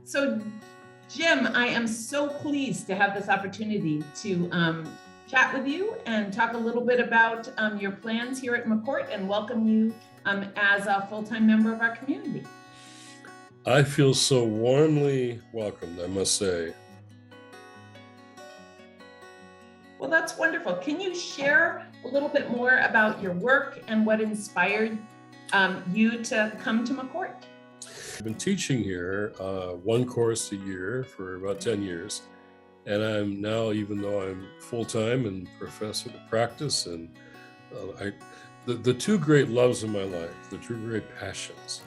So, Jim, I am so pleased to have this opportunity to chat with you and talk a little bit about your plans here at McCourt and welcome you as a full-time member of our community. I feel so warmly welcomed, I must say. Well, that's wonderful. Can you share a little bit more about your work and what inspired you to come to McCourt? I've been teaching here one course a year for about 10 years. And I'm now, even though I'm full-time and professor to practice, and the two great loves of my life, the two great passions,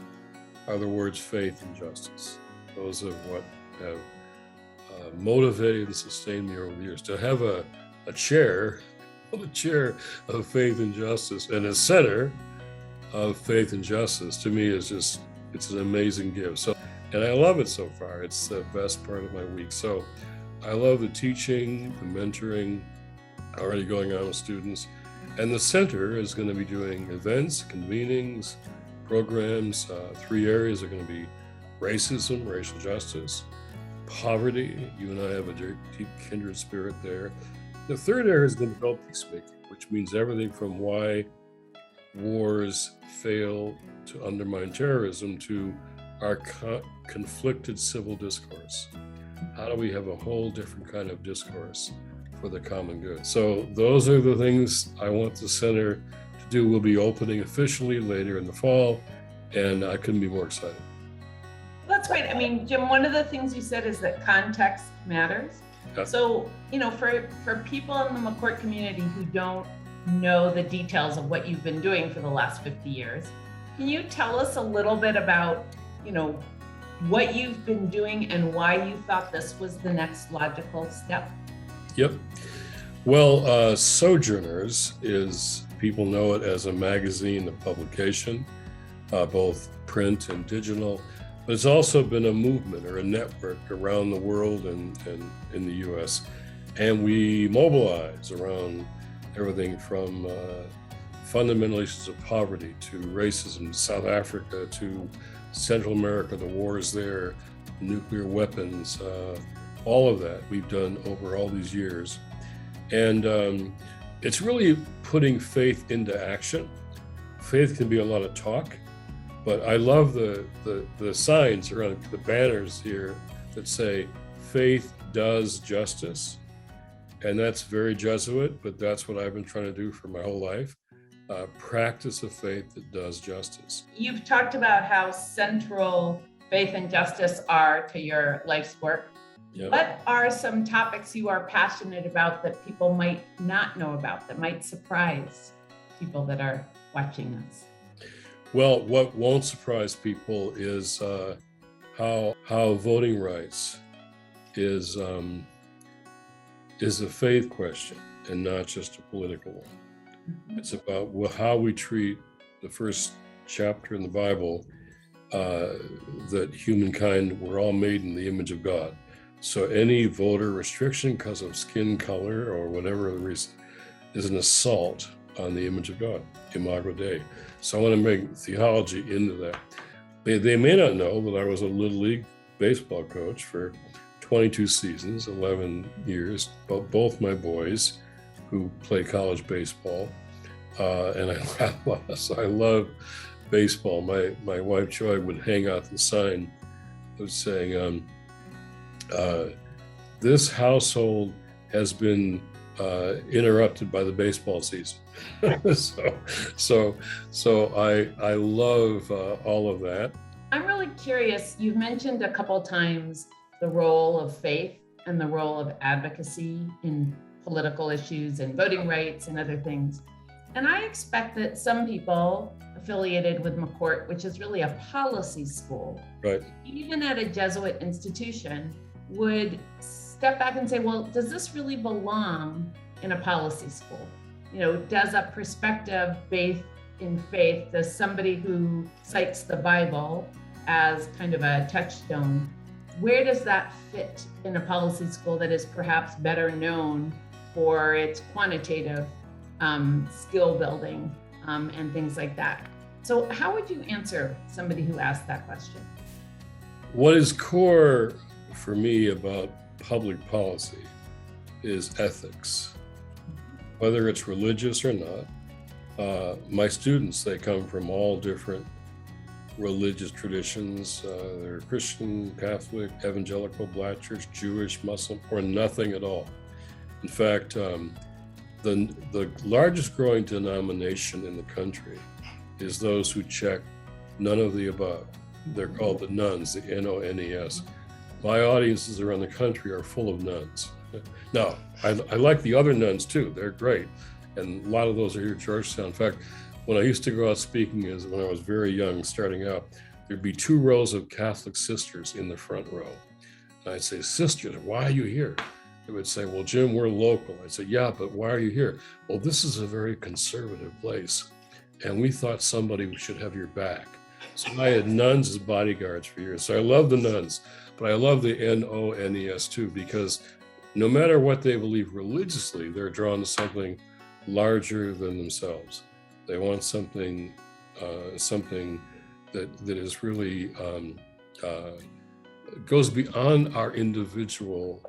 are the words faith and justice. Those are what have motivated and sustained me over the years. To have a chair of faith and justice and a center of faith and justice, to me is just, it's an amazing gift. So, and I love it so far. It's the best part of my week. So I love the teaching, the mentoring already going on with students. And the center is going to be doing events, convenings, programs. Three areas are going to be racism, racial justice, poverty. You and I have a deep kindred spirit there. The third area is going to be called peacemaking, which means everything from why wars fail to undermine terrorism to our conflicted civil discourse. How do we have a whole different kind of discourse for the common good? So those are the things I want the center to do. We'll be opening officially later in the fall, and I couldn't be more excited. That's right. I mean, Jim, one of the things you said is that context matters. Yeah. So, for people in the McCourt community who don't know the details of what you've been doing for the last 50 years, can you tell us a little bit about, what you've been doing and why you thought this was the next logical step? Yep. Well, Sojourners is, people know it as a magazine, a publication, both print and digital, but it's also been a movement or a network around the world and in the US. And we mobilize around everything from fundamental issues of poverty to racism, South Africa to Central America, the wars there, nuclear weapons, all of that we've done over all these years. And it's really putting faith into action. Faith can be a lot of talk, but I love the signs around the banners here that say, faith does justice. And that's very Jesuit, but that's what I've been trying to do for my whole life. Practice of faith that does justice. You've talked about how central faith and justice are to your life's work. Yep. What are some topics you are passionate about that people might not know about, that might surprise people that are watching us? Well, what won't surprise people is how voting rights is a faith question and not just a political one. It's about how we treat the first chapter in the Bible, that humankind, we're all made in the image of God. So any voter restriction because of skin color or whatever the reason is an assault on the image of God, Imago Dei. So I want to bring theology into that. They may not know that I was a Little League baseball coach for 22 seasons, 11 years, both my boys who play college baseball, and I love baseball. My wife Joy would hang out the sign of saying, "This household has been interrupted by the baseball season." so I love all of that. I'm really curious. You've mentioned a couple times the role of faith and the role of advocacy in political issues and voting rights and other things. And I expect that some people affiliated with McCourt, which is really a policy school, right, even at a Jesuit institution, would step back and say, well, does this really belong in a policy school? Does a perspective based in faith, does somebody who cites the Bible as kind of a touchstone, where does that fit in a policy school that is perhaps better known for its quantitative skill building and things like that? So how would you answer somebody who asked that question? What is core for me about public policy is ethics, whether it's religious or not. My students, they come from all different religious traditions. They're Christian, Catholic, evangelical, Black church, Jewish, Muslim, or nothing at all. In fact, the largest growing denomination in the country is those who check none of the above. They're called the nuns, the N-O-N-E-S. My audiences around the country are full of nuns. Now, I like the other nuns too. They're great. And a lot of those are here at Georgetown. In fact, when I used to go out speaking when I was very young, starting out, there'd be 2 rows of Catholic sisters in the front row. And I'd say, sisters, why are you here? They would say, well, Jim, we're local. I'd say, yeah, but why are you here? Well, this is a very conservative place. And we thought somebody should have your back. So I had nuns as bodyguards for years. So I love the nuns, but I love the N-O-N-E-S too, because no matter what they believe religiously, they're drawn to something larger than themselves. They want something that is really goes beyond our individual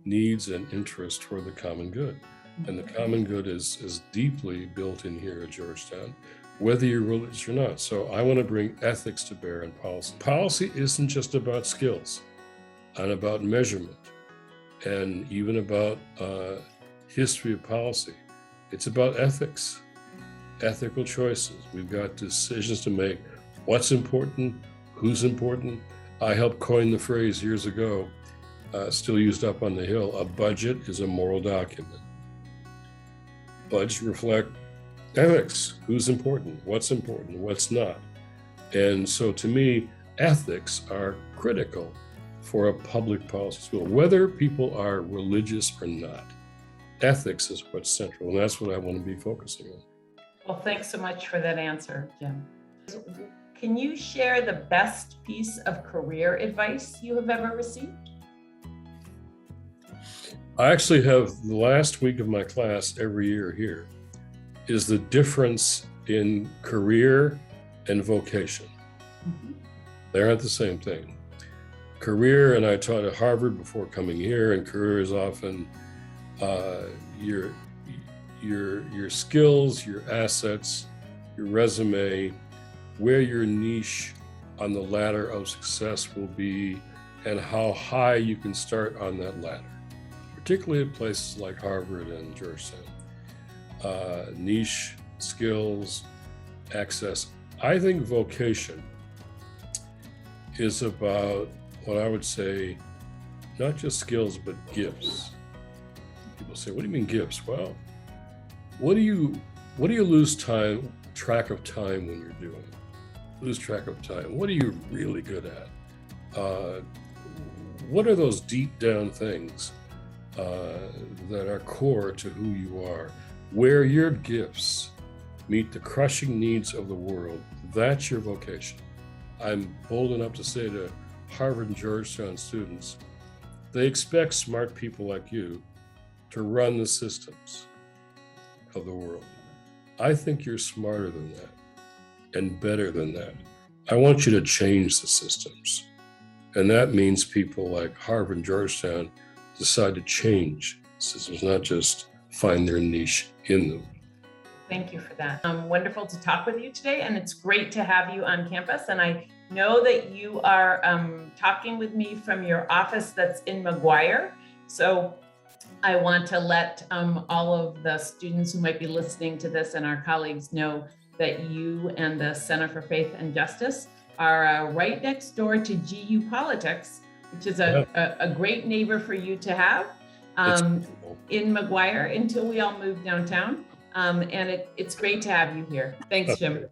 needs and interests toward the common good. And the common good is deeply built in here at Georgetown, whether you're religious or not. So I want to bring ethics to bear in policy. Policy isn't just about skills and about measurement and even about history of policy. It's about ethics, ethical choices. We've got decisions to make. What's important? Who's important? I helped coin the phrase years ago, still used up on the Hill, a budget is a moral document. Budgets reflect ethics. Who's important? What's not? And so to me, ethics are critical for a public policy school, whether people are religious or not. Ethics is what's central, and that's what I want to be focusing on. Well, thanks so much for that answer, Jim. Can you share the best piece of career advice you have ever received? I actually have the last week of my class every year here is the difference in career and vocation. Mm-hmm. They aren't the same thing. Career, and I taught at Harvard before coming here, and career is often your skills, your assets, your resume, where your niche on the ladder of success will be, and how high you can start on that ladder, particularly at places like Harvard and Georgetown. Niche, skills, access. I think vocation is about what I would say, not just skills, but gifts. People say, what do you mean gifts? Well, what do you lose track of time when you're doing? Lose track of time. What are you really good at? What are those deep down things that are core to who you are? Where your gifts meet the crushing needs of the world, that's your vocation. I'm bold enough to say to Harvard and Georgetown students, they expect smart people like you to run the systems of the world. I think you're smarter than that and better than that. I want you to change the systems. And that means people like Harvard and Georgetown decide to change systems, not just find their niche in them. Thank you for that. Wonderful to talk with you today, and it's great to have you on campus. And I know that you are talking with me from your office that's in McGuire. So I want to let all of the students who might be listening to this and our colleagues know that you and the Center for Faith and Justice are right next door to GU Politics, which is a great neighbor for you to have in McGuire until we all move downtown. And it's great to have you here. Thanks, Jim.